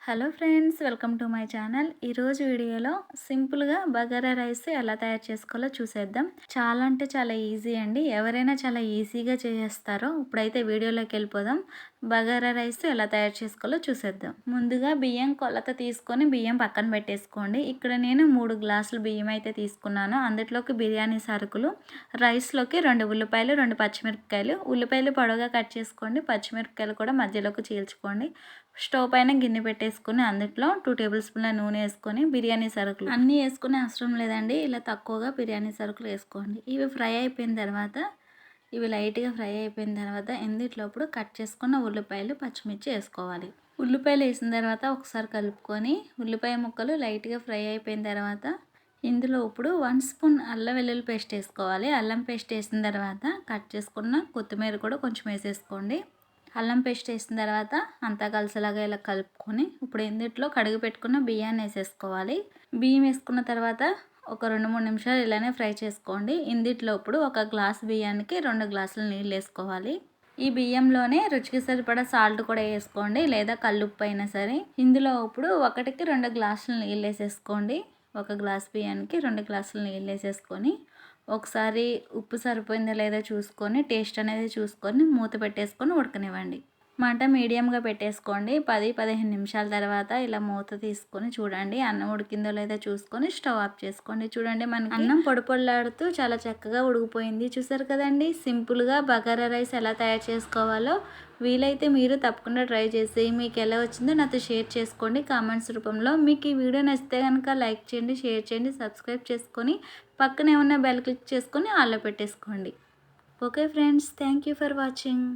Hello friends, welcome to my channel. ఈరోజు వీడియోలో సింపుల్గా బగారా రైస్ ఎలా తయారు చేసుకోవాలో చూసేద్దాం. చాలా అంటే చాలా ఈజీ అండి. ఎవరైనా చాలా ఈజీగా చేసేస్తారో. ఇప్పుడైతే వీడియోలోకి వెళ్ళిపోదాం. బగారా రైస్ ఎలా తయారు చేసుకోవాలో చూసేద్దాం. ముందుగా బియ్యం కొలత తీసుకొని బియ్యం పక్కన పెట్టేసుకోండి. ఇక్కడ నేను 3 గ్లాసులు బియ్యం అయితే తీసుకున్నాను. అందులోకి బిర్యానీ సరుకులు, రైస్లోకి 2 ఉల్లిపాయలు, 2 పచ్చిమిరపకాయలు. ఉల్లిపాయలు పొడవుగా కట్ చేసుకోండి, పచ్చిమిరపకాయలు కూడా మధ్యలోకి చీల్చుకోండి. స్టవ్ పైన గిన్నె పెట్టేసుకుని అందులో 2 టేబుల్ స్పూన్ల నూనె వేసుకొని బిర్యానీ సరుకులు అన్నీ వేసుకునే అవసరం లేదండి. ఇలా తక్కువగా బిర్యానీ సరుకులు వేసుకోండి. ఇవి ఫ్రై అయిపోయిన తర్వాత ఇవి లైట్గా ఫ్రై అయిపోయిన తర్వాత ఇందులోప్పుడు కట్ చేసుకున్న ఉల్లిపాయలు, పచ్చిమిర్చి వేసుకోవాలి. ఉల్లిపాయలు వేసిన తర్వాత ఒకసారి కలుపుకొని ఉల్లిపాయ ముక్కలు లైట్గా ఫ్రై అయిపోయిన తర్వాత ఇందులో ఇప్పుడు 1 స్పూన్ అల్లం వెల్లుల్లి పేస్ట్ వేసుకోవాలి. అల్లం పేస్ట్ వేసిన తర్వాత కట్ చేసుకున్న కొత్తిమీర కూడా కొంచెం వేసేసుకోండి. అల్లం పేస్ట్ వేసిన తర్వాత అంతా కలిసేలాగా ఇలా కలుపుకొని ఇప్పుడు ఇందులో కడిగి పెట్టుకున్న బియ్యాన్ని వేసేసుకోవాలి. బియ్యం వేసుకున్న తర్వాత ఒక 2-3 నిమిషాలు ఇలానే ఫ్రై చేసుకోండి. ఇందులో ఇప్పుడు 1 గ్లాస్ బియ్యానికి 2 గ్లాసుల నీళ్ళు వేసుకోవాలి. ఈ బియ్యంలోనే రుచికి సరిపడా సాల్ట్ కూడా వేసుకోండి, లేదా కల్లుప్పు అయినా సరే. ఇందులో ఇప్పుడు 1కి 2 గ్లాసుల నీళ్ళు వేసేసుకోండి. 1 గ్లాస్ బియ్యానికి 2 గ్లాసుల నీళ్ళు వేసేసుకొని ఒకసారి ఉప్పు సరిపోయిందో లేదో చూసుకొని టేస్ట్ అనేది చూసుకొని మూత పెట్టేసుకొని ఉడకనివ్వండి. మంట మీడియంగా పెట్టేసుకోండి. 10-15 నిమిషాల తర్వాత ఇలా మూత తీసుకొని చూడండి అన్నం ఉడికిందో లేదో చూసుకొని స్టవ్ ఆఫ్ చేసుకోండి. చూడండి మనకి అన్నం పొడి పొడిలాడుతూ చాలా చక్కగా ఉడికిపోయింది. చూసారు కదండి, సింపుల్గా బగారా రైస్ ఎలా తయారు చేసుకోవాలో. వీలైతే మీరు తప్పకుండా ట్రై చేసి మీకు ఎలా వచ్చిందో నాతో షేర్ చేసుకోండి కామెంట్స్ రూపంలో. మీకు ఈ వీడియో నచ్చితే కనుక లైక్ చేయండి, షేర్ చేయండి, సబ్స్క్రైబ్ చేసుకొని పక్కనే ఉన్న బెల్ క్లిక్ చేసుకొని ఆల్లో పెట్టేసుకోండి. Okay friends, thank you for watching.